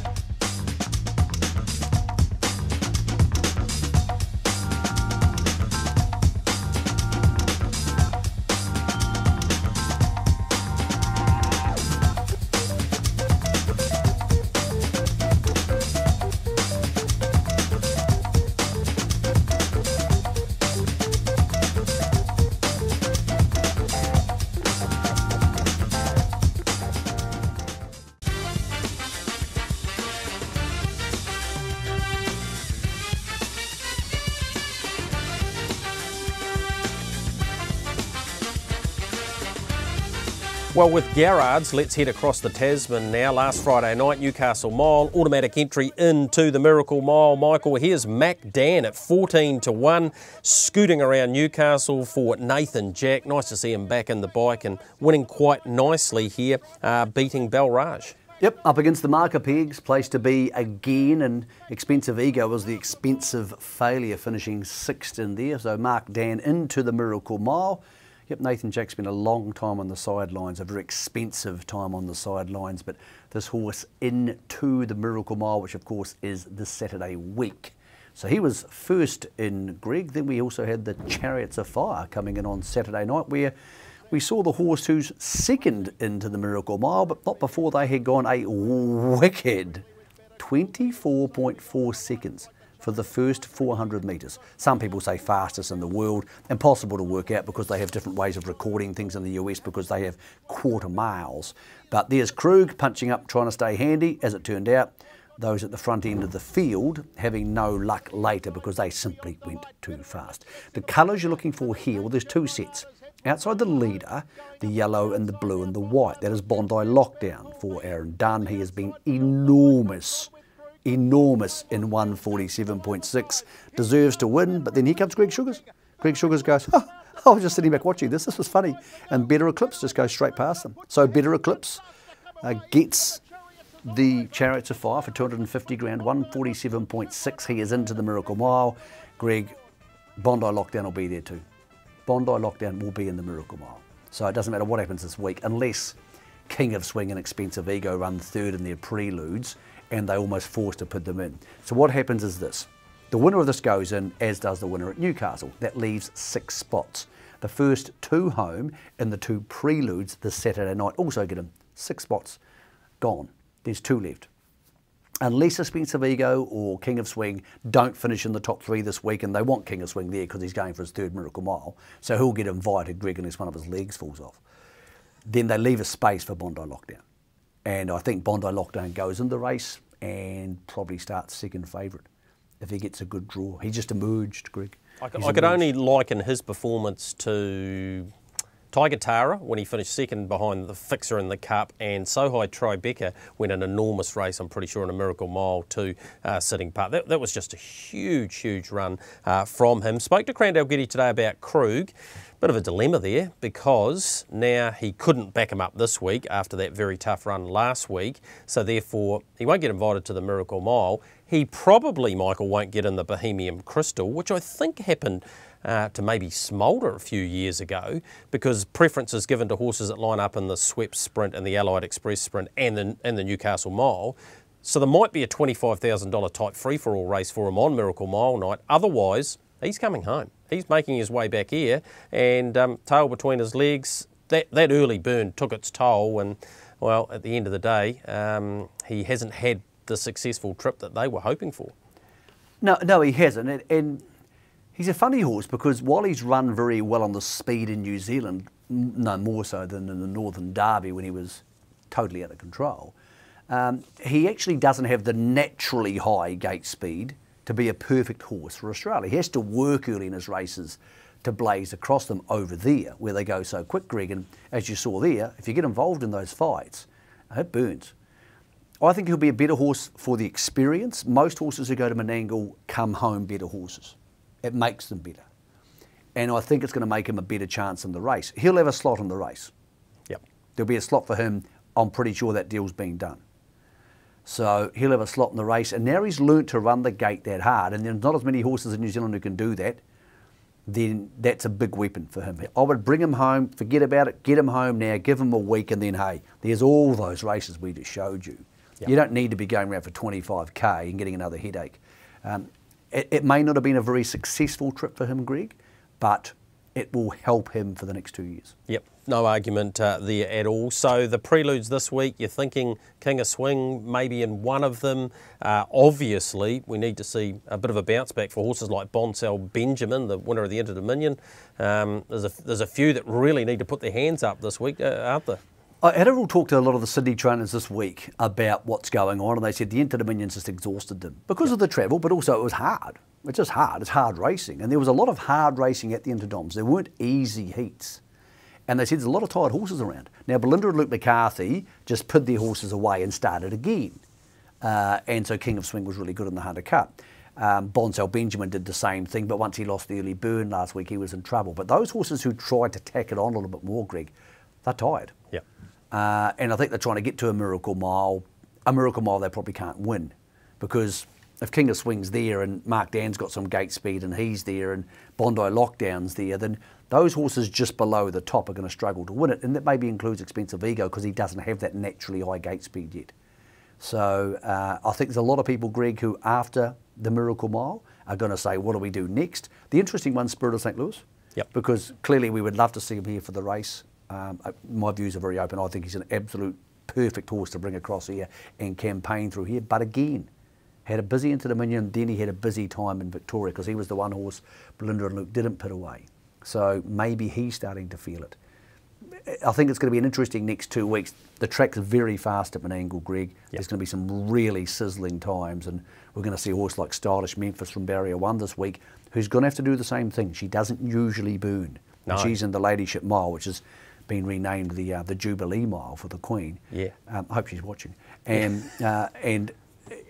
Well, with Garrards, let's head across the Tasman now. Last Friday night, Newcastle Mile, automatic entry into the Miracle Mile. Michael, here's Mac Dan at 14-1, scooting around Newcastle for Nathan Jack. Nice to see him back in the bike and winning quite nicely here, beating Belraj. Yep, up against the marker pegs, place to be again, and Expensive Ego was the expensive failure, finishing sixth in there. So Mark Dan into the Miracle Mile. Yep, Nathan Jack's been a long time on the sidelines, a very expensive time on the sidelines, but this horse into the Miracle Mile, which of course is this Saturday week. So he was first in, Greg. Then we also had the Chariots of Fire coming in on Saturday night, where we saw the horse who's second into the Miracle Mile, but not before they had gone a wicked 24.4 seconds for the first 400 metres. Some people say fastest in the world. Impossible to work out because they have different ways of recording things in the US because they have quarter miles. But there's Krug punching up, trying to stay handy. As it turned out, those at the front end of the field having no luck later because they simply went too fast. The colours you're looking for here, well, there's two sets. Outside the leader, the yellow and the blue and the white. That is Bondi Lockdown for Aaron Dunn. He has been enormous in 147.6, deserves to win, but then here comes Greg Sugars. Greg Sugars goes, oh, I was just sitting back watching this was funny, and Better Eclipse just goes straight past them. So Better Eclipse gets the Chariots of Fire for 250 grand, 147.6, he is into the Miracle Mile. Greg, Bondi Lockdown will be there too. Bondi Lockdown will be in the Miracle Mile. So it doesn't matter what happens this week, unless King of Swing and Expensive Ego run third in their preludes, and they almost forced to put them in. So what happens is this. The winner of this goes in, as does the winner at Newcastle. That leaves 6 spots. The first 2 home in the 2 preludes this Saturday night also get them 6 spots gone. There's 2 left. Unless Expensive Ego or King of Swing don't finish in the top 3 this week, and they want King of Swing there because he's going for his 3rd Miracle Mile, so he'll get invited, Greg, unless one of his legs falls off. Then they leave a space for Bondi Lockdown. And I think Bondi Lockdown goes in the race and probably starts second favourite if he gets a good draw. He just emerged, Greg. I could only liken his performance to Tiger Tara when he finished second behind the fixer in the Cup, and Sohai Tribeca went an enormous race, I'm pretty sure, in a Miracle Mile too, sitting part. That was just a huge, huge run from him. Spoke to Crandell Getty today about Krug. Bit of a dilemma there because now he couldn't back him up this week after that very tough run last week, so therefore he won't get invited to the Miracle Mile. He probably, Michael, won't get in the Bohemian Crystal, which I think happened to maybe Smolder a few years ago, because preference is given to horses that line up in the Swept Sprint and the Allied Express Sprint and the Newcastle Mile. So there might be a $25,000 type free-for-all race for him on Miracle Mile night. Otherwise, he's coming home. He's making his way back here, and tail between his legs. That early burn took its toll, and, well, at the end of the day, he hasn't had the successful trip that they were hoping for. No, he hasn't. And he's a funny horse because while he's run very well on the speed in New Zealand, no more so than in the Northern Derby when he was totally out of control, he actually doesn't have the naturally high gate speed to be a perfect horse for Australia. He has to work early in his races to blaze across them over there where they go so quick, Greg. And as you saw there, if you get involved in those fights, it burns. I think he'll be a better horse for the experience. Most horses who go to Menangle come home better horses. It makes them better. And I think it's going to make him a better chance in the race. He'll have a slot in the race. Yep. There'll be a slot for him. I'm pretty sure that deal's being done. So he'll have a slot in the race, and now he's learnt to run the gate that hard, and there's not as many horses in New Zealand who can do that, then that's a big weapon for him. I would bring him home, forget about it, get him home now, give him a week, and then, hey, there's all those races we just showed you. Yep. You don't need to be going around for 25k and getting another headache. It may not have been a very successful trip for him, Greg, but it will help him for the next 2 years. Yep, no argument there at all. So the preludes this week, you're thinking King of Swing maybe in one of them. Obviously, we need to see a bit of a bounce back for horses like Bonsell Benjamin, the winner of the Inter Dominion. There's a few that really need to put their hands up this week, aren't there? I had a real talk to a lot of the Sydney trainers this week about what's going on, and they said the Inter Dominions just exhausted them because of the travel, but also it was hard. It's just hard. It's hard racing, and there was a lot of hard racing at the Interdoms. There weren't easy heats. And they said there's a lot of tired horses around. Now, Belinda and Luke McCarthy just put their horses away and started again. And so King of Swing was really good in the Hunter Cup. Bonsell Benjamin did the same thing, but once he lost the early burn last week, he was in trouble. But those horses who tried to tack it on a little bit more, Greg, they're tired. Yep. And I think they're trying to get to a Miracle Mile. A Miracle Mile they probably can't win, because if King of Swing's there and Mark Dan's got some gate speed and he's there and Bondi Lockdown's there, then those horses just below the top are going to struggle to win it. And that maybe includes Expensive Ego, because he doesn't have that naturally high gate speed yet. So I think there's a lot of people, Greg, who after the Miracle Mile are going to say, what do we do next? The interesting one's Spirit of St. Louis, because clearly we would love to see him here for the race. My views are very open. I think he's an absolute perfect horse to bring across here and campaign through here. But again, had a busy into Dominion, then he had a busy time in Victoria, because he was the one horse Belinda and Luke didn't put away. So maybe he's starting to feel it. I think it's going to be an interesting next 2 weeks. The track's very fast at Menangle, Greg. There's going to be some really sizzling times, and we're going to see a horse like Stylish Memphis from Barrier 1 this week, who's going to have to do the same thing. She doesn't usually burn. No. She's in the Ladyship Mile, which has been renamed the Jubilee Mile for the Queen. Yeah. I hope she's watching. And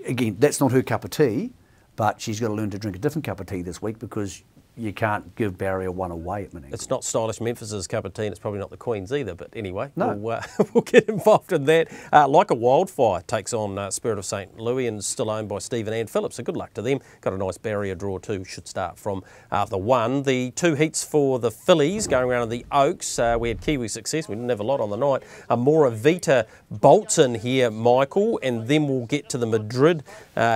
again, that's not her cup of tea, but she's got to learn to drink a different cup of tea this week, because you can't give Barrier 1 away at Menangle. It's not Stylish Memphis's cup of tea, and it's probably not the Queen's either, but anyway, no. we'll get involved in that. Like a Wildfire takes on Spirit of St. Louis, and still owned by Stephen and Phillips, so good luck to them. Got a nice barrier draw too, should start from the 1. The 2 heats for the fillies going around in the Oaks. We had Kiwi Success, we didn't have a lot on the night. Mora Vita bolts in here, Michael, and then we'll get to the Madrid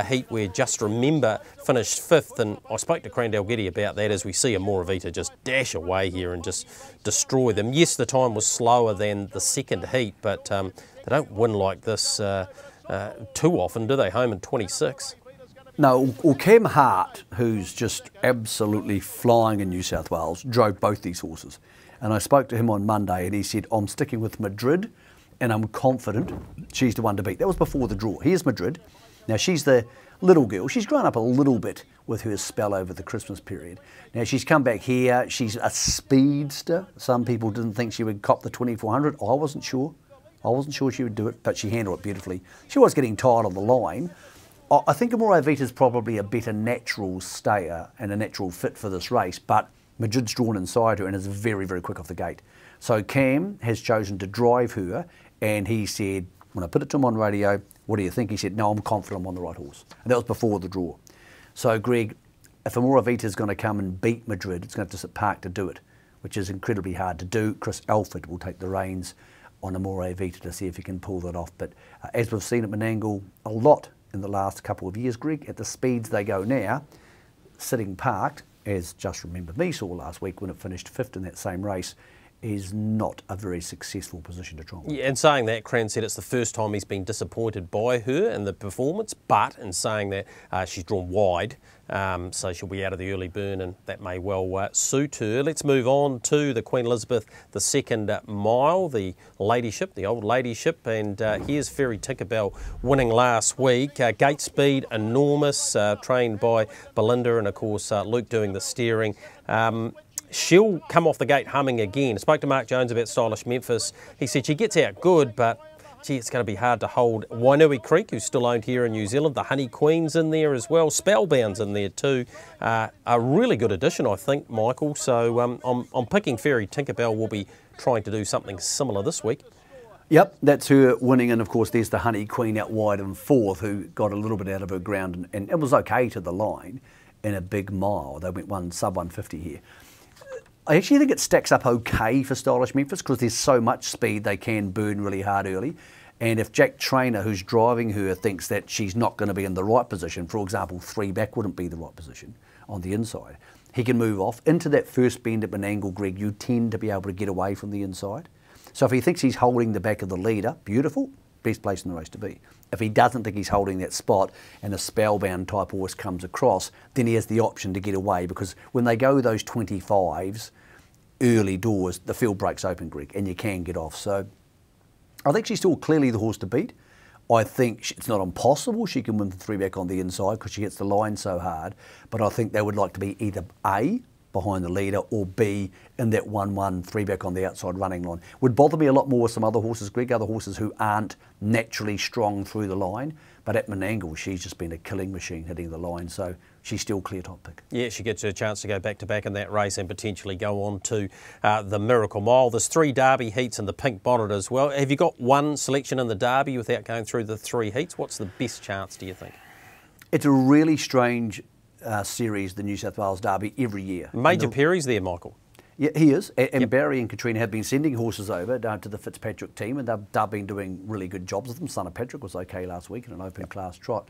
heat, where Just Remember finished 5th, and I spoke to Crandell Getty about that, as we see a Moravita just dash away here and just destroy them. Yes, the time was slower than the second heat, but they don't win like this too often, do they? Home in 26. No, well, Cam Hart, who's just absolutely flying in New South Wales, drove both these horses. And I spoke to him on Monday, and he said, I'm sticking with Madrid, and I'm confident she's the one to beat. That was before the draw. Here's Madrid. Now, she's the little girl. She's grown up a little bit with her spell over the Christmas period. Now, she's come back here. She's a speedster. Some people didn't think she would cop the 2400. I wasn't sure. I wasn't sure she would do it, but she handled it beautifully. She was getting tired on the line. I think Amore Vita's probably a better natural stayer and a natural fit for this race, but Madrid's drawn inside her and is very, very quick off the gate. So Cam has chosen to drive her, and he said, when I put it to him on radio, what do you think? He said, no, I'm confident I'm on the right horse. And that was before the draw. So, Greg, if Amora Vita's going to come and beat Madrid, it's going to have to sit park to do it, which is incredibly hard to do. Chris Alford will take the reins on Amore Vita to see if he can pull that off. But as we've seen at Menangle a lot in the last couple of years, Greg, at the speeds they go now, sitting parked, as Just Remember Me saw last week when it finished 5th in that same race, is not a very successful position to try and win. Yeah, and saying that, Cran said it's the first time he's been disappointed by her in the performance, but in saying that she's drawn wide, so she'll be out of the early burn, and that may well suit her. Let's move on to the Queen Elizabeth, the 2nd mile, the ladyship, the old ladyship, and here's Fairy Tinkerbell winning last week. Gate speed enormous, trained by Belinda, and of course Luke doing the steering. She'll come off the gate humming again. I spoke to Mark Jones about Stylish Memphis. He said she gets out good, but gee, it's going to be hard to hold. Wainui Creek, who's still owned here in New Zealand. The Honey Queen's in there as well. Spellbound's in there too. A really good addition, I think, Michael. So I'm picking Fairy Tinkerbell will be trying to do something similar this week. Yep, that's her winning, and of course there's the Honey Queen out wide in 4th, who got a little bit out of her ground, and it was okay to the line in a big mile. They went sub 150 here. I actually think it stacks up okay for Stylish Memphis, because there's so much speed they can burn really hard early. And if Jack Trainer, who's driving her, thinks that she's not going to be in the right position, for example, 3 back wouldn't be the right position on the inside, he can move off. Into that first bend at Menangle, Greg, you tend to be able to get away from the inside. So if he thinks he's holding the back of the leader, beautiful, best place in the race to be. If he doesn't think he's holding that spot and a Spellbound type horse comes across, then he has the option to get away, because when they go those 25s, early doors, the field breaks open, Greg, and you can get off. So I think she's still clearly the horse to beat. I think it's not impossible she can win the 3 back on the inside, because she hits the line so hard, but I think they would like to be either A, behind the leader or be in that 1-1 3-back on the outside running line. Would bother me a lot more with some other horses, Greg, other horses who aren't naturally strong through the line. But at Menangle, she's just been a killing machine hitting the line, so she's still clear top pick. Yeah, she gets her chance to go back-to-back in that race and potentially go on to the Miracle Mile. There's 3 Derby heats in the Pink Bonnet as well. Have you got one selection in the Derby without going through the 3 heats? What's the best chance, do you think? It's a really strange series, the New South Wales Derby, every year. Major Perry's there, Michael. Yeah, he is. And Yep. Barry and Katrina have been sending horses over to the Fitzpatrick team, and they've been doing really good jobs with them. Son of Patrick was okay last week in an open class trot.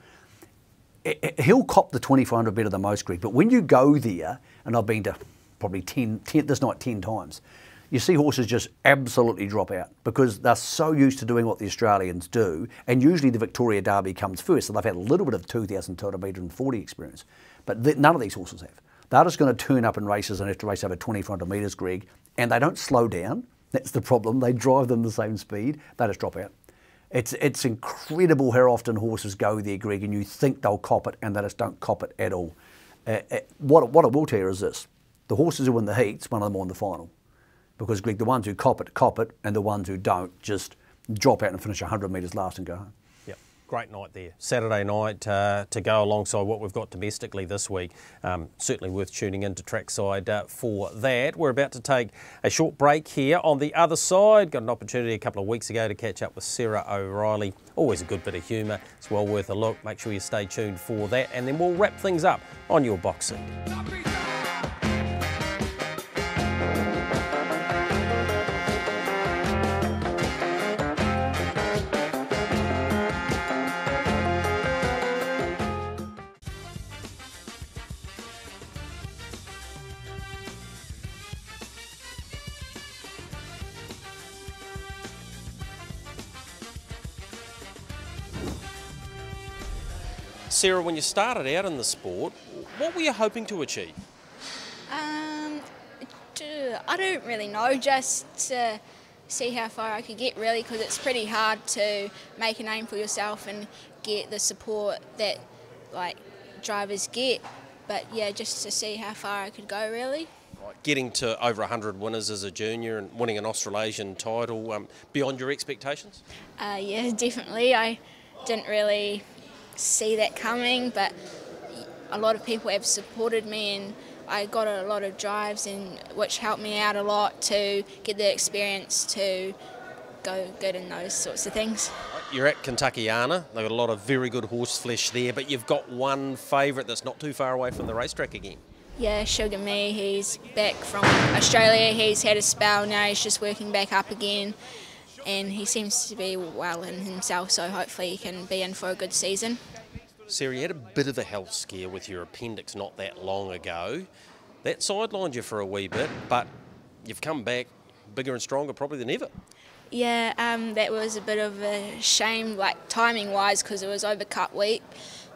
He'll cop the 2400 better than most, Greg, but when you go there, and I've been to probably 10 this night 10 times, you see horses just absolutely drop out because they're so used to doing what the Australians do, and usually the Victoria Derby comes first, so they've had a little bit of 2,200 metre and 40 experience, but none of these horses have. They're just going to turn up in races and have to race over 2,400 metres, Greg, and they don't slow down. That's the problem. They drive them the same speed. They just drop out. It's incredible how often horses go there, Greg, and you think they'll cop it, and they just don't cop it at all. What I will tell you is this. The horses who win the heats, one of them will win the final. Because, Greg, the ones who cop it, and the ones who don't just drop out and finish 100 metres last and go home. Yep, great night there. Saturday night to go alongside what we've got domestically this week. Certainly worth tuning into trackside for that. We're about to take a short break here. On the other side, got an opportunity a couple of weeks ago to catch up with Sarah O'Reilly. Always a good bit of humour. It's well worth a look. Make sure you stay tuned for that. And then we'll wrap things up on your box seat. Sarah, when you started out in the sport, what were you hoping to achieve? I don't really know, just to see how far I could get really, because it's pretty hard to make a name for yourself and get the support that like drivers get, but yeah, just to see how far I could go really. Getting to over 100 winners as a junior and winning an Australasian title, beyond your expectations? Yeah, definitely. I didn't really see that coming, but a lot of people have supported me, and I got a lot of drives, and which helped me out a lot to get the experience to go good in those sorts of things. You're at Kentuckiana. They've got a lot of very good horse flesh there, but you've got one favourite that's not too far away from the racetrack again. Yeah, Sugar Me, he's back from Australia. He's had a spell, now he's just working back up again, and he seems to be well in himself, so hopefully he can be in for a good season. Sarah, you had a bit of a health scare with your appendix not that long ago. That sidelined you for a wee bit, but you've come back bigger and stronger probably than ever. Yeah, that was a bit of a shame, like timing-wise, because it was over Cup week.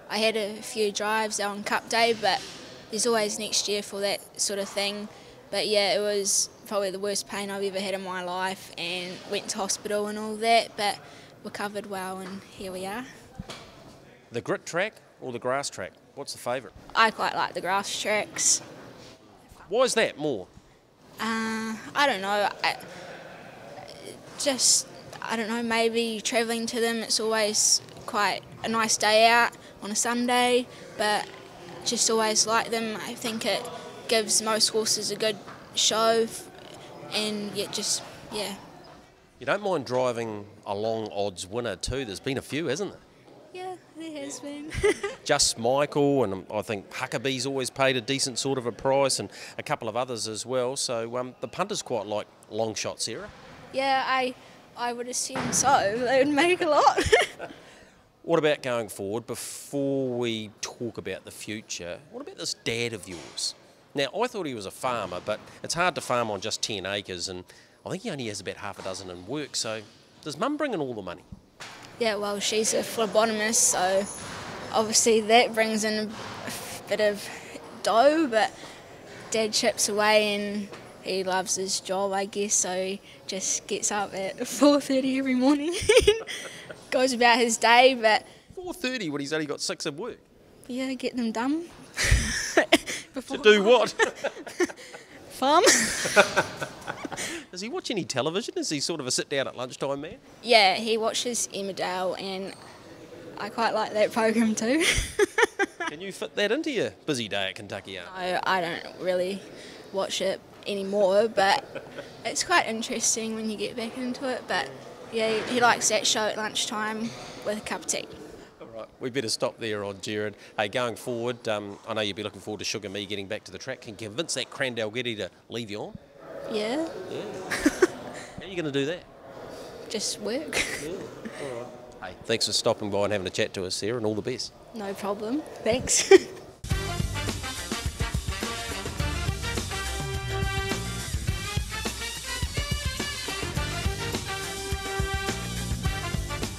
I had a few drives on Cup day, but there's always next year for that sort of thing. But yeah, it was probably the worst pain I've ever had in my life, and went to hospital and all that, but recovered well, and here we are. The grit track or the grass track? What's the favourite? I quite like the grass tracks. Why is that more? I don't know. I don't know, maybe travelling to them, it's always quite a nice day out on a Sunday, but just always like them. I think it gives most horses a good show, and yet just, yeah. You don't mind driving a long odds winner too? There's been a few, hasn't there? Yeah, there has been. Just Michael, and I think Huckabee's always paid a decent sort of a price, and a couple of others as well. So the punters quite like long shot, Sarah. Yeah, I would assume so. They would make a lot. What about going forward? Before we talk about the future, what about this dad of yours? Now, I thought he was a farmer, but it's hard to farm on just 10 acres, and I think he only has about half a dozen in work. So does Mum bring in all the money? Yeah, well, she's a phlebotomist, so obviously that brings in a bit of dough, but Dad chips away and he loves his job, I guess, so he just gets up at 4:30 every morning, goes about his day, but... 4:30 when he's only got 6 in work? Yeah, get them done. To do what? farm. Does he watch any television? Is he sort of a sit down at lunchtime man? Yeah, he watches Emmerdale, and I quite like that program too. Can you fit that into your busy day at Kentucky? No, I don't really watch it anymore, but it's quite interesting when you get back into it. But yeah, he likes that show at lunchtime with a cup of tea. All right, we better stop there on Jared. Hey, going forward, I know you'll be looking forward to Sugar Me getting back to the track. Can you convince that Crandell-Getty to leave you on? Yeah. Yeah. How are you going to do that? Just work. Yeah. All right. Hey, thanks for stopping by and having a chat to us, Sarah, and all the best. No problem. Thanks.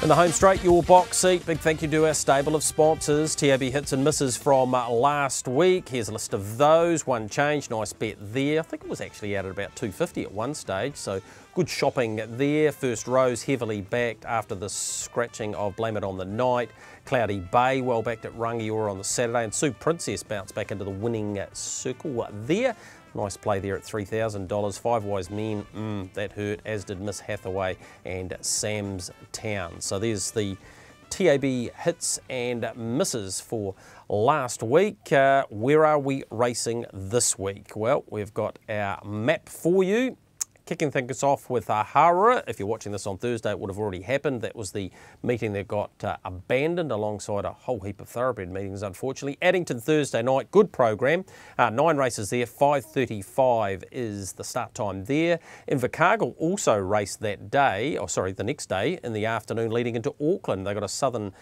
In the home straight, your box seat. Big thank you to our stable of sponsors. TAB hits and misses from last week. Here's a list of those. One change, nice bet there. I think it was actually out at about $2.50 at one stage, so good shopping there. First Rose heavily backed after the scratching of Blame It On The Night. Cloudy Bay well backed at Rangiora on the Saturday, and Sue Princess bounced back into the winning circle there. Nice play there at $3,000. Five Wise Men, that hurt, as did Miss Hathaway and Sam's Town. So there's the TAB hits and misses for last week. Where are we racing this week? Well, we've got our map for you. Kicking things off with Harara. If you're watching this on Thursday, it would have already happened. That was the meeting that got abandoned alongside a whole heap of thoroughbred meetings, unfortunately. Addington Thursday night, good program. 9 races there, 5:35 is the start time there. Invercargill also raced that day, the next day in the afternoon leading into Auckland. They got a Southern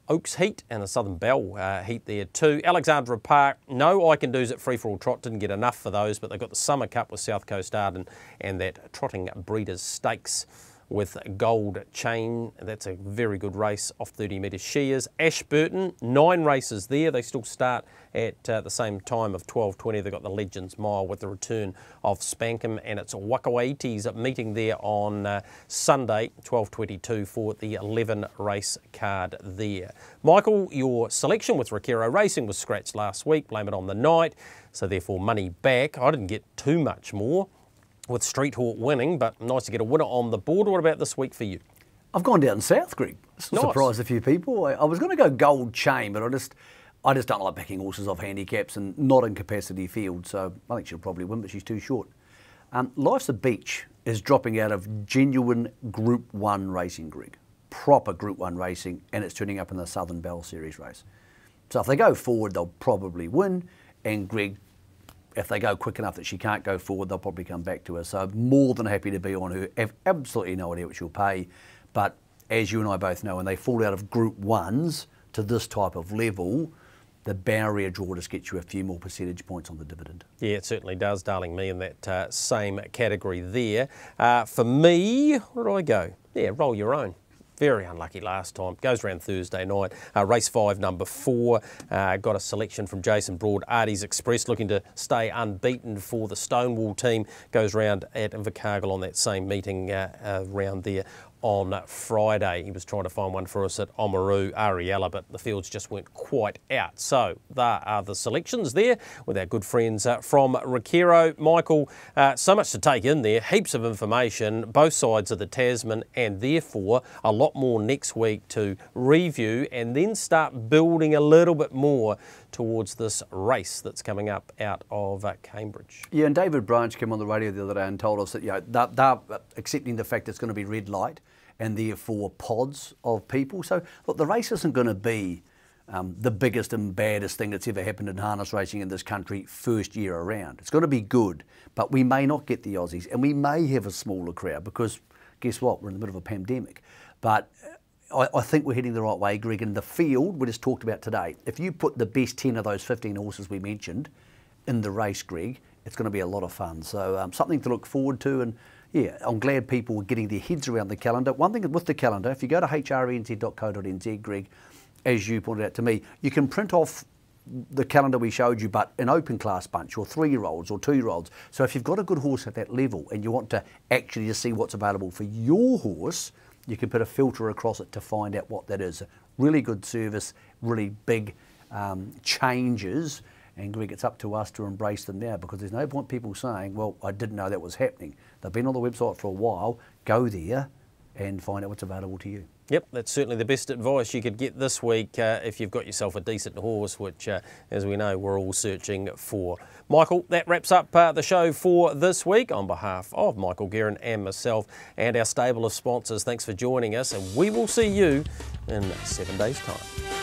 Oaks heat and a Southern Bell heat there too. Alexandra Park, no I Can Do's at Free For All Trot, didn't get enough for those, but they've got the Summer Cup with South Coast Arden and that Trotting Breeders Stakes with Gold Chain. That's a very good race off 30 metres sheers. Ashburton, 9 races there. They still start at the same time of 12:20. They've got the Legends Mile with the return of Spankham, and it's Wakawaiti's meeting there on Sunday, 12:22 for the 11 race card there. Michael, your selection with Rakiro Racing was scratched last week. Blame It On The Night, so therefore money back. I didn't get too much more with Street Hawk winning, but nice to get a winner on the board. What about this week for you? I've gone down south, Greg. Nice. Surprised a few people. I was going to go Gold Chain, but I just don't like backing horses off handicaps and not in capacity field, so I think she'll probably win, but she's too short. Life's a Beach is dropping out of genuine Group 1 racing, Greg. Proper Group 1 racing, and it's turning up in the Southern Bell Series race. So if they go forward, they'll probably win, and Greg, if they go quick enough that she can't go forward, they'll probably come back to her. So I'm more than happy to be on her. Have absolutely no idea what she'll pay. But as you and I both know, when they fall out of Group 1s to this type of level, the barrier draw just gets you a few more percentage points on the dividend. Yeah, it certainly does, darling me, in that same category there. For me, where do I go? Yeah, roll your own. Very unlucky last time. Goes around Thursday night. Race 5, number 4. Got a selection from Jason Broad. Artie's Express looking to stay unbeaten for the Stonewall team. Goes round at Invercargill on that same meeting round there on Friday. He was trying to find one for us at Oamaru, Ariella, but the fields just weren't quite out. So there are the selections there with our good friends from Rakiro. Michael, so much to take in there, heaps of information, both sides of the Tasman, and therefore a lot more next week to review and then start building a little bit more towards this race that's coming up out of Cambridge. Yeah, and David Branch came on the radio the other day and told us that they're accepting the fact it's going to be red light and therefore pods of people. So look, the race isn't going to be the biggest and baddest thing that's ever happened in harness racing in this country first year around. It's going to be good, but we may not get the Aussies and we may have a smaller crowd because guess what, we're in the middle of a pandemic. But I think we're heading the right way, Greg. And the field we just talked about today, if you put the best 10 of those 15 horses we mentioned in the race, Greg, it's going to be a lot of fun. So something to look forward to. And yeah, I'm glad people are getting their heads around the calendar. One thing with the calendar, if you go to hrnz.co.nz, Greg, as you pointed out to me, you can print off the calendar we showed you, but an open class bunch or 3-year-olds or 2-year-olds. So if you've got a good horse at that level and you want to actually just see what's available for your horse, you can put a filter across it to find out what that is. Really good service, really big changes, And Greg, it's up to us to embrace them now, because there's no point people saying, well, I didn't know that was happening. They've been on the website for a while. Go there and find out what's available to you. Yep, that's certainly the best advice you could get this week if you've got yourself a decent horse, which, as we know, we're all searching for. Michael, that wraps up the show for this week. On behalf of Michael Guerin and myself and our stable of sponsors, thanks for joining us, and we will see you in 7 days' time.